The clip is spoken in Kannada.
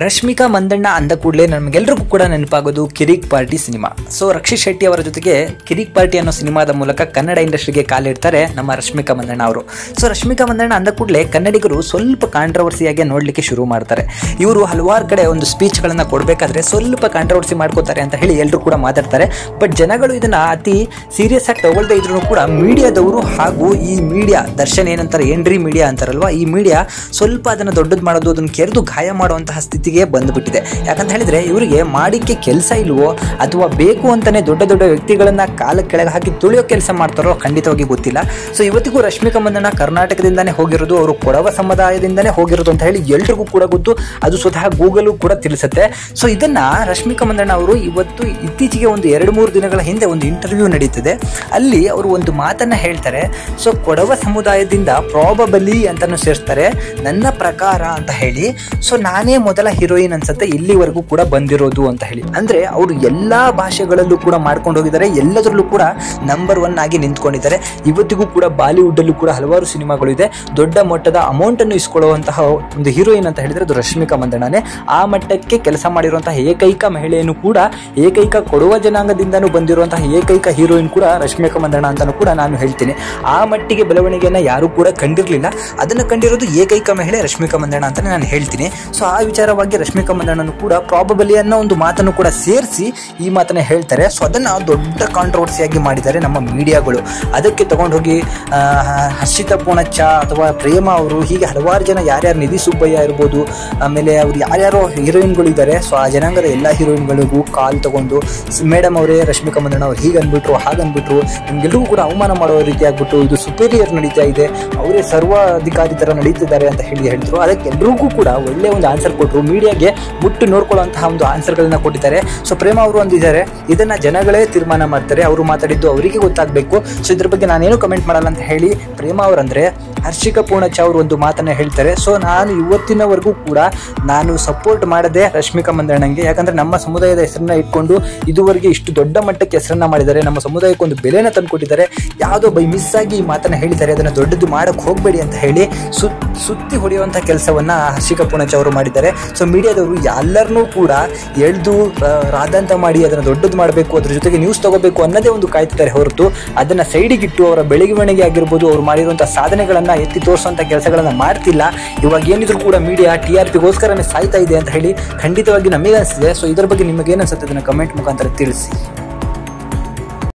ರಶ್ಮಿಕಾ ಮಂದಣ್ಣ ಅಂದ ಕೂಡಲೇ ನಮಗೆಲ್ಲರಿಗೂ ಕೂಡ ನೆನಪಾಗೋದು ಕಿರಿಕ್ ಪಾರ್ಟಿ ಸಿನಿಮಾ. ಸೊ ರಕ್ಷಿತ್ ಶೆಟ್ಟಿ ಅವರ ಜೊತೆಗೆ ಕಿರಿಕ್ ಪಾರ್ಟಿ ಅನ್ನೋ ಸಿನಿಮಾದ ಮೂಲಕ ಕನ್ನಡ ಇಂಡಸ್ಟ್ರಿಗೆ ಕಾಲಿಡ್ತಾರೆ ನಮ್ಮ ರಶ್ಮಿಕಾ ಮಂದಣ್ಣ ಅವರು. ಸೊ ರಶ್ಮಿಕಾ ಮಂದಣ್ಣ ಅಂದ ಕೂಡಲೇ ಕನ್ನಡಿಗರು ಸ್ವಲ್ಪ ಕಾಂಟ್ರವರ್ಸಿಯಾಗಿ ನೋಡಲಿಕ್ಕೆ ಶುರು ಮಾಡ್ತಾರೆ. ಇವರು ಹಲವಾರು ಕಡೆ ಒಂದು ಸ್ಪೀಚ್ಗಳನ್ನು ಕೊಡಬೇಕಾದ್ರೆ ಸ್ವಲ್ಪ ಕಾಂಟ್ರವರ್ಸಿ ಮಾಡ್ಕೋತಾರೆ ಅಂತ ಹೇಳಿ ಎಲ್ಲರೂ ಕೂಡ ಮಾತಾಡ್ತಾರೆ. ಬಟ್ ಜನಗಳು ಇದನ್ನ ಅತಿ ಸೀರಿಯಸ್ ಆಗಿ ತಗೊಳ್ದೇ ಇದ್ರು ಕೂಡ ಮೀಡಿಯಾದವರು ಹಾಗೂ ಈ ಮೀಡಿಯಾ ದರ್ಶನ್ ಏನಂತಾರೆ ಏನ್ರಿ ಮೀಡಿಯಾ ಅಂತಾರಲ್ವಾ, ಈ ಮೀಡಿಯಾ ಸ್ವಲ್ಪ ಅದನ್ನು ದೊಡ್ಡದು ಮಾಡೋದು, ಅದನ್ನು ಕೆರೆದು ಗಾಯ ಮಾಡುವಂತಹ ಸ್ಥಿತಿಗೆ ಬಂದುಬಿಟ್ಟಿದೆ. ಯಾಕಂತ ಹೇಳಿದ್ರೆ ಇವರಿಗೆ ಮಾಡಿಕ್ಕೆ ಕೆಲಸ ಇಲ್ವೋ ಅಥವಾ ಬೇಕು ಅಂತಾನೆ ದೊಡ್ಡ ದೊಡ್ಡ ವ್ಯಕ್ತಿಗಳನ್ನ ಕಾಲ ಕೆಳಗೆ ಹಾಕಿ ತುಳಿಯೋ ಕೆಲಸ ಮಾಡ್ತಾರೋ ಖಂಡಿತವಾಗಿ ಗೊತ್ತಿಲ್ಲ. ಸೊ ಇವತ್ತಿಗೂ ರಶ್ಮಿಕಾ ಮಂದಣ್ಣ ಕರ್ನಾಟಕದಿಂದಾನೇ ಹೋಗಿರೋದು, ಅವರು ಕೊಡವ ಸಮುದಾಯದಿಂದಾನೇ ಹೋಗಿರೋದು ಅಂತ ಹೇಳಿ ಎಲ್ರಿಗೂ ಕೂಡ ಗೊತ್ತು. ಅದು ಸ್ವತಃ ಗೂಗಲ್ ಕೂಡ ತಿಳಿಸುತ್ತೆ. ಸೊ ಇದನ್ನ ರಶ್ಮಿಕಾ ಮಂದಣ್ಣ ಅವರು ಇವತ್ತು ಇತ್ತೀಚೆಗೆ ಒಂದು 2-3 ದಿನಗಳ ಹಿಂದೆ ಒಂದು ಇಂಟರ್ವ್ಯೂ ನಡೀತಿದೆ. ಅಲ್ಲಿ ಅವರು ಒಂದು ಮಾತನ್ನ ಹೇಳ್ತಾರೆ. ಸೊ ಕೊಡವ ಸಮುದಾಯದಿಂದ ಪ್ರಾಬಬಲಿ ಅಂತಾನು ಸೇರಿಸ್ತಾರೆ, ನನ್ನ ಪ್ರಕಾರ ಅಂತ ಹೇಳಿ. ಸೊ ನಾನೇ ಮೊದಲ ಹೀರೋಯಿನ್ ಅನ್ಸುತ್ತೆ ಇಲ್ಲಿವರೆಗೂ ಕೂಡ ಬಂದಿರೋದು ಅಂತ ಹೇಳಿ. ಅಂದ್ರೆ ಅವರು ಎಲ್ಲಾ ಭಾಷೆಗಳಲ್ಲೂ ಕೂಡ ಮಾಡ್ಕೊಂಡು ಹೋಗಿದ್ದಾರೆ, ಎಲ್ಲದರಲ್ಲೂ ಕೂಡ ನಂಬರ್ 1 ಆಗಿ ನಿಂತ್ಕೊಂಡಿದ್ದಾರೆ. ಇವತ್ತಿಗೂ ಕೂಡ ಬಾಲಿವುಡ್ ಅಲ್ಲೂ ಕೂಡ ಹಲವಾರು ಸಿನಿಮಾಗಳು ಇದೆ. ದೊಡ್ಡ ಮಟ್ಟದ ಅಮೌಂಟ್ ಅನ್ನು ಇಸ್ಕೊಳ್ಳುವಂತಹ ಒಂದು ಹೀರೋಯಿನ್ ಅಂತ ಹೇಳಿದ್ರೆ ಅದು ರಶ್ಮಿಕಾ ಮಂದಣ್ಣನೇ. ಆ ಮಟ್ಟಕ್ಕೆ ಕೆಲಸ ಮಾಡಿರುವಂತಹ ಏಕೈಕ ಮಹಿಳೆಯನ್ನು ಕೂಡ, ಏಕೈಕ ಕೊಡುವ ಜನಾಂಗದಿಂದನೂ ಬಂದಿರುವಂತಹ ಏಕೈಕ ಹೀರೋಯಿನ್ ಕೂಡ ರಶ್ಮಿಕಾ ಮಂದಣ್ಣ ಅಂತಾನು ಕೂಡ ನಾನು ಹೇಳ್ತೀನಿ. ಆ ಮಟ್ಟಿಗೆ ಬೆಳವಣಿಗೆಯನ್ನ ಯಾರು ಕೂಡ ಕಂಡಿರಲಿಲ್ಲ. ಅದನ್ನು ಕಂಡಿರೋದು ಏಕೈಕ ಮಹಿಳೆ ರಶ್ಮಿಕಾ ಮಂದಣ್ಣ ಅಂತಾನೆ ನಾನು ಹೇಳ್ತೀನಿ. ಸೊ ಆ ವಿಚಾರವಾಗಿ ರಶ್ಮಿಕಾ ಮಂದಣ್ಣನು ಕೂಡ ಪ್ರಾಬಬಲಿ ಅನ್ನೋ ಒಂದು ಮಾತನ್ನು ಕೂಡ ಸೇರಿಸಿ ಈ ಮಾತನ್ನ ಹೇಳ್ತಾರೆ. ಸೊ ಅದನ್ನ ದೊಡ್ಡ ಕಾಂಟ್ರವರ್ಸಿಯಾಗಿ ಮಾಡಿದ್ದಾರೆ ನಮ್ಮ ಮೀಡಿಯಾಗಳು. ಅದಕ್ಕೆ ತಗೊಂಡು ಹೋಗಿ ಹರ್ಷಿತಾ ಪೂಣಚ್ಚ ಅಥವಾ ಪ್ರೇಮ ಅವರು, ಹೀಗೆ ಹಲವಾರು ಜನ, ಯಾರ್ಯಾರು ನಿಧಿ ಸುಬ್ಬಯ್ಯ ಇರ್ಬೋದು, ಆಮೇಲೆ ಅವ್ರು ಯಾರ್ಯಾರೋ ಹೀರೋಯಿನ್ಗಳು ಇದ್ದಾರೆ. ಸೊ ಆ ಜನಾಂಗದ ಎಲ್ಲ ಹೀರೋಯಿನ್ಗಳಿಗೂ ಕಾಲ್ ತಗೊಂಡು ಮೇಡಮ್ ಅವರೇ ರಶ್ಮಿಕಾ ಮಂದಣ್ಣ ಅವ್ರು ಹೀಗೆ ಅಂದ್ಬಿಟ್ರು, ಹಾಗನ್ಬಿಟ್ರು, ನಿಮ್ಗೆಲ್ರಿಗೂ ಕೂಡ ಅವಮಾನ ಮಾಡೋ ರೀತಿ ಆಗ್ಬಿಟ್ಟು ಇದು ಸುಪೀರಿಯರ್ ನಡೀತಾ ಇದೆ, ಅವರೇ ಸರ್ವಾಧಿಕಾರಿ ತರ ನಡೀತಿದ್ದಾರೆ ಅಂತ ಹೇಳಿದ್ರು. ಅದಕ್ಕೆ ಎಲ್ರಿಗೂ ಕೂಡ ಒಳ್ಳೆ ಒಂದು ಆನ್ಸರ್ ಕೊಟ್ಟರು. ಮೀಡಿಯಾಗೆ ಮುಟ್ಟು ನೋಡ್ಕೊಳ್ಳುವಂತಹ ಒಂದು ಆನ್ಸರ್ಗಳನ್ನ ಕೊಟ್ಟಿದ್ದಾರೆ. ಸೊ ಪ್ರೇಮ ಅವರು ಅಂದಿದ್ದಾರೆ, ಇದನ್ನ ಜನಗಳೇ ತೀರ್ಮಾನ ಮಾಡ್ತಾರೆ, ಅವರು ಮಾತಾಡಿದ್ದು ಅವರಿಗೆ ಗೊತ್ತಾಗಬೇಕು. ಸೊ ಇದ್ರ ಬಗ್ಗೆ ನಾನೇನು ಕಮೆಂಟ್ ಮಾಡಲ್ಲ ಅಂತ ಹೇಳಿ ಪ್ರೇಮ ಅವರಂದ್ರೆ ಹರ್ಷಿಕಾ ಪೂಣಚ್ಚ ಅವರು ಒಂದು ಮಾತನ್ನ ಹೇಳ್ತಾರೆ. ಸೊ ನಾನು ಇವತ್ತಿನವರೆಗೂ ಕೂಡ ನಾನು ಸಪೋರ್ಟ್ ಮಾಡದೆ ರಶ್ಮಿಕಾ ಮಂದಣ್ಣಂಗೆ, ಯಾಕಂದ್ರೆ ನಮ್ಮ ಸಮುದಾಯದ ಹೆಸರನ್ನ ಇಟ್ಕೊಂಡು ಇದುವರೆಗೆ ಇಷ್ಟು ದೊಡ್ಡ ಮಟ್ಟಕ್ಕೆ ಹೆಸರನ್ನ ಮಾಡಿದ್ದಾರೆ, ನಮ್ಮ ಸಮುದಾಯಕ್ಕೆ ಒಂದು ಬೆಲೆನ ತಂದುಕೊಟ್ಟಿದ್ದಾರೆ. ಯಾವುದೋ ಬೈ ಮಿಸ್ ಆಗಿ ಈ ಮಾತನ್ನ ಹೇಳಿದ್ದಾರೆ, ಅದನ್ನ ದೊಡ್ಡದು ಮಾಡಕ್ ಹೋಗ್ಬೇಡಿ ಅಂತ ಹೇಳಿ ಸುತ್ತಿ ಹೊಡೆಯುವಂತಹ ಕೆಲಸವನ್ನ ಹರ್ಷಿಕಾ ಪೂಣಚ್ಚ ಅವರು ಮಾಡಿದ್ದಾರೆ. ಸೊ ಮೀಡಿಯಾದವರು ಎಲ್ಲರನ್ನೂ ಕೂಡ ಎಳ್ದು ರಾದಂತ ಮಾಡಿ ಅದನ್ನ ದೊಡ್ಡದು ಮಾಡಬೇಕು, ಅದ್ರ ಜೊತೆಗೆ ನ್ಯೂಸ್ ತಗೋಬೇಕು ಅನ್ನೋದೇ ಒಂದು ಕಾಯ್ತಿದ್ದಾರೆ ಹೊರತು ಅದನ್ನ ಸೈಡಿಗಿಟ್ಟು ಅವರ ಬೆಳವಣಿಗೆ ಆಗಿರ್ಬೋದು, ಅವ್ರು ಮಾಡಿರುವಂತಹ ಸಾಧನೆಗಳನ್ನ ಎತ್ತಿ ತೋರಿಸುವಂತ ಕೆಲಸಗಳನ್ನ ಮಾಡ್ತಿಲ್ಲ. ಇವಾಗ ಏನಿದ್ರು ಕೂಡ ಮೀಡಿಯಾ TRPಗೋಸ್ಕರನೇ ಸಾಯ್ತಾ ಇದೆ ಅಂತ ಹೇಳಿ ಖಂಡಿತವಾಗಿ ನಮಗೆ ಅನಿಸ್ತಿದೆ. ಸೊ ಇದ್ರ ಬಗ್ಗೆ ನಿಮಗೆ ಏನ್ ಅನ್ಸುತ್ತೆ ಅದನ್ನ ಕಮೆಂಟ್ ಮುಖಾಂತರ ತಿಳಿಸಿ.